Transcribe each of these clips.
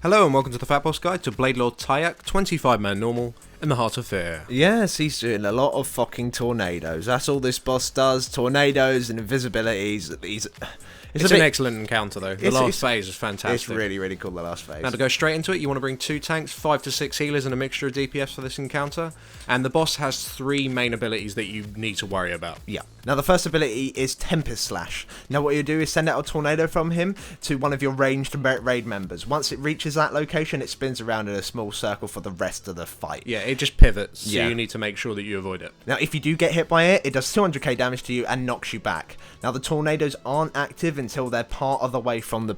Hello and welcome to the FatBoss Guide to Blade Lord Tyak, 25-man normal, in the Heart of Fear. Yes, he's doing a lot of fucking tornadoes. That's all this boss does. Tornadoes and invisibilities. It's an excellent encounter though. The last phase is fantastic. It's really, really cool, the last phase. Now to go straight into it, you want to bring 2 tanks, 5 to 6 healers and a mixture of DPS for this encounter. And the boss has 3 main abilities that you need to worry about. Yeah. Now the first ability is Tempest Slash. Now what you do is send out a tornado from him to one of your ranged raid members. Once it reaches that location, it spins around in a small circle for the rest of the fight. Yeah, it just pivots, so you need to make sure that you avoid it. Now if you do get hit by it, it does 200k damage to you and knocks you back. Now the tornadoes aren't active until they're part of the way from the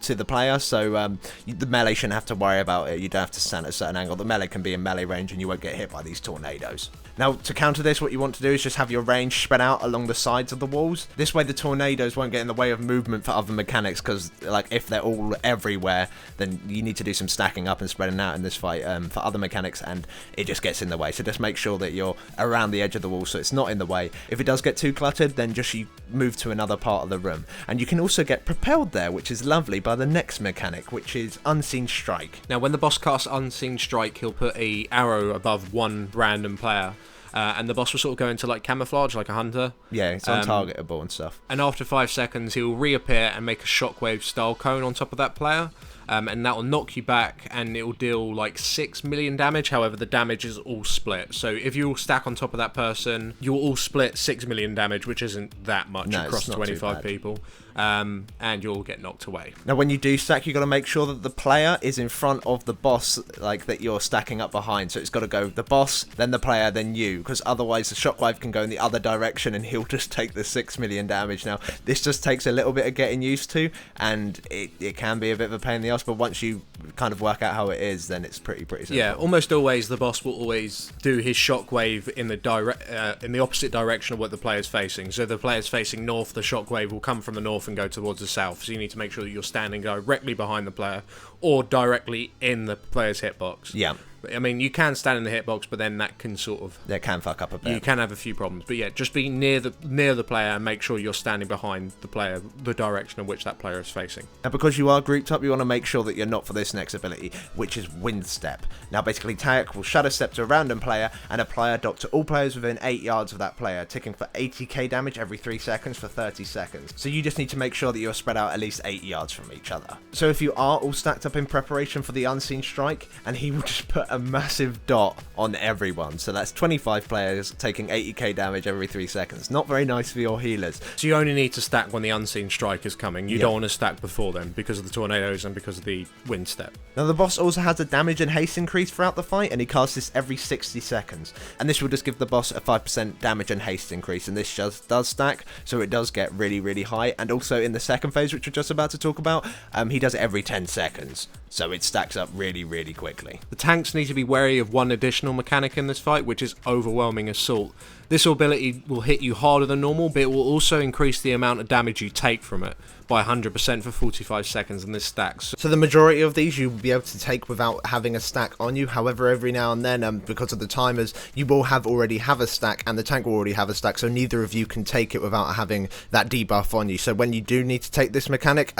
to the player, so the melee shouldn't have to worry about it. You don't have to stand at a certain angle. The melee can be in melee range and you won't get hit by these tornadoes. Now to counter this, what you want to do is just have your range spread out along the sides of the walls. This way the tornadoes won't get in the way of movement for other mechanics, because like if they're all everywhere, then you need to do some stacking up and spreading out in this fight for other mechanics, and it just gets in the way. So just make sure that you're around the edge of the wall so it's not in the way. If it does get too cluttered, then just you move to another part of the room. And you can also get propelled there, which is lovely, by the next mechanic, which is Unseen Strike. Now when the boss casts Unseen Strike, he'll put a arrow above one random player. And the boss will sort of go into like camouflage, like a hunter. Yeah, it's untargetable and stuff. And after 5 seconds, he'll reappear and make a shockwave style cone on top of that player. And that will knock you back, and it will deal like 6 million damage. However, the damage is all split. So if you all stack on top of that person, you'll all split 6 million damage, which isn't that much across 25 people. And you'll get knocked away. Now when you do stack, you've got to make sure that the player is in front of the boss, like that you're stacking up behind. So it's got to go the boss, then the player, then you, because otherwise the shockwave can go in the other direction and he'll just take the 6 million damage. Now this just takes a little bit of getting used to, and it can be a bit of a pain in the ass, but once you kind of work out how it is, then it's pretty simple. Yeah, almost always the boss will always do his shockwave in the opposite direction of what the player's facing. So the player's facing north, the shockwave will come from the north and go towards the south. So you need to make sure that you're standing directly behind the player or directly in the player's hitbox. Yeah. I mean, you can stand in the hitbox, but then that can sort of... That can fuck up a bit. You can have a few problems. But yeah, just be near the player and make sure you're standing behind the player, the direction in which that player is facing. Now, because you are grouped up, you want to make sure that you're not for this next ability, which is Wind Step. Now, basically, Tyak will Shadow Step to a random player and apply a dot to all players within 8 yards of that player, ticking for 80k damage every 3 seconds for 30 seconds. So you just need to make sure that you're spread out at least 8 yards from each other. So if you are all stacked up in preparation for the Unseen Strike, and he will just put a massive dot on everyone. So that's 25 players taking 80k damage every 3 seconds. Not very nice for your healers. So you only need to stack when the Unseen Strike is coming. You don't want to stack before then because of the tornadoes and because of the Wind Step. Now the boss also has a damage and haste increase throughout the fight, and he casts this every 60 seconds. And this will just give the boss a 5% damage and haste increase, and this just does stack, so it does get really, really high. And also in the second phase, which we're just about to talk about, he does it every 10 seconds. So it stacks up really, really quickly. The tanks need to be wary of one additional mechanic in this fight, which is Overwhelming Assault. This ability will hit you harder than normal, but it will also increase the amount of damage you take from it by 100% for 45 seconds, and this stacks. So the majority of these you'll be able to take without having a stack on you. However, every now and then, because of the timers, you will already have a stack, and the tank will already have a stack, so neither of you can take it without having that debuff on you. So when you do need to take this mechanic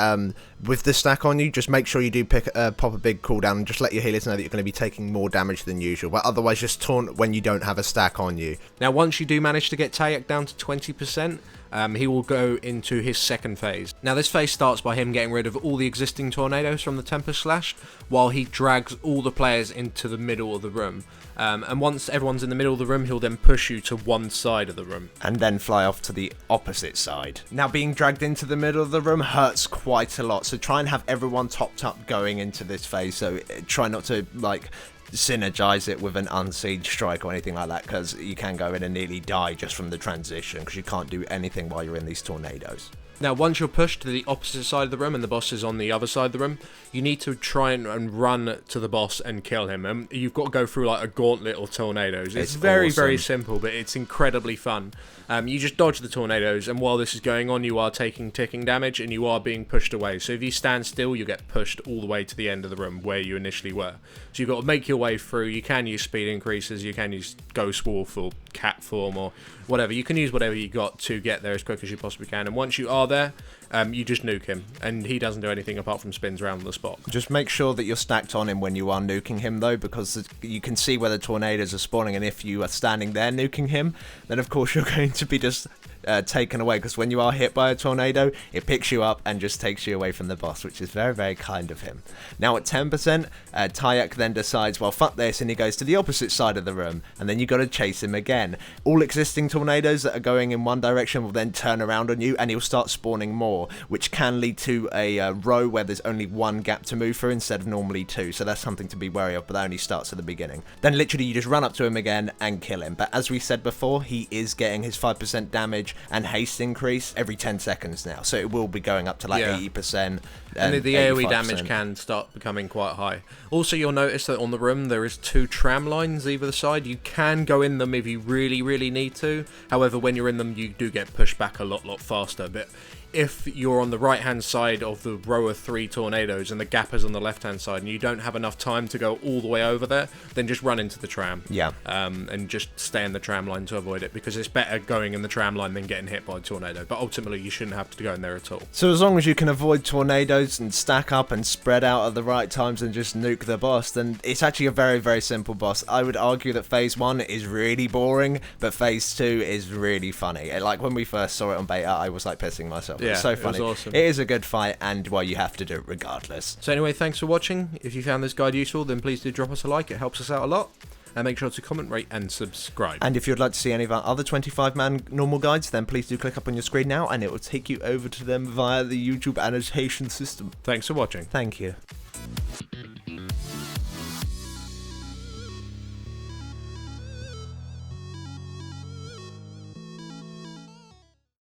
with the stack on you, just make sure you do pop a big cooldown and just let your healers know that you're going to be taking more damage than usual. But otherwise, just taunt when you don't have a stack on you. Now, once you do manage to get Tyak down to 20%, he will go into his second phase. Now this phase starts by him getting rid of all the existing tornadoes from the Tempest Slash, while he drags all the players into the middle of the room. And once everyone's in the middle of the room, he'll then push you to one side of the room. And then fly off to the opposite side. Now being dragged into the middle of the room hurts quite a lot, so try and have everyone topped up going into this phase, so try not to synergize it with an Unseen Strike or anything like that, because you can go in and nearly die just from the transition, because you can't do anything while you're in these tornadoes. Now, once you're pushed to the opposite side of the room and the boss is on the other side of the room, you need to try and run to the boss and kill him. And you've got to go through like a gauntlet of tornadoes. It's very, awesome. Very simple, but it's incredibly fun. You just dodge the tornadoes, and while this is going on, you are taking ticking damage and you are being pushed away. So if you stand still, you get pushed all the way to the end of the room where you initially were. So you've got to make your way through. You can use speed increases, you can use Ghost Wolf or Cat Form or whatever. You can use whatever you got to get there as quick as you possibly can. And once you are there, you just nuke him, and he doesn't do anything apart from spins around the spot. Just make sure that you're stacked on him when you are nuking him, though, because you can see where the tornadoes are spawning, and if you are standing there nuking him, then of course you're going to be just taken away, because when you are hit by a tornado, it picks you up and just takes you away from the boss, which is very, very kind of him. Now at 10%, Tyak then decides, well, fuck this, and he goes to the opposite side of the room, and then you got to chase him again. All existing tornadoes that are going in one direction will then turn around on you, and he'll start spawning more, which can lead to a row where there's only one gap to move through instead of normally two, so that's something to be wary of, but that only starts at the beginning. Then literally you just run up to him again and kill him, but as we said before, he is getting his 5% damage and haste increase every 10 seconds now, so it will be going up to like 80%. And the AoE damage can start becoming quite high. Also, you'll notice that on the room there is 2 tram lines either side. You can go in them if you really, really need to. However, when you're in them, you do get pushed back a lot faster. But if you're on the right-hand side of the row of 3 tornadoes and the gap is on the left-hand side and you don't have enough time to go all the way over there, then just run into the tram. Yeah. And just stay in the tram line to avoid it, because it's better going in the tram line than getting hit by a tornado. But ultimately, you shouldn't have to go in there at all. So as long as you can avoid tornadoes and stack up and spread out at the right times and just nuke the boss, then it's actually a very, very simple boss. I would argue that Phase 1 is really boring, but Phase 2 is really funny. Like when we first saw it on beta, I was like pissing myself. Yeah, it's so funny. It was awesome. It is a good fight, and well, you have to do it regardless. So anyway, thanks for watching. If you found this guide useful, then please do drop us a like. It helps us out a lot. And make sure to comment, rate, and subscribe. And if you'd like to see any of our other 25-man normal guides, then please do click up on your screen now, and it will take you over to them via the YouTube annotation system. Thanks for watching. Thank you.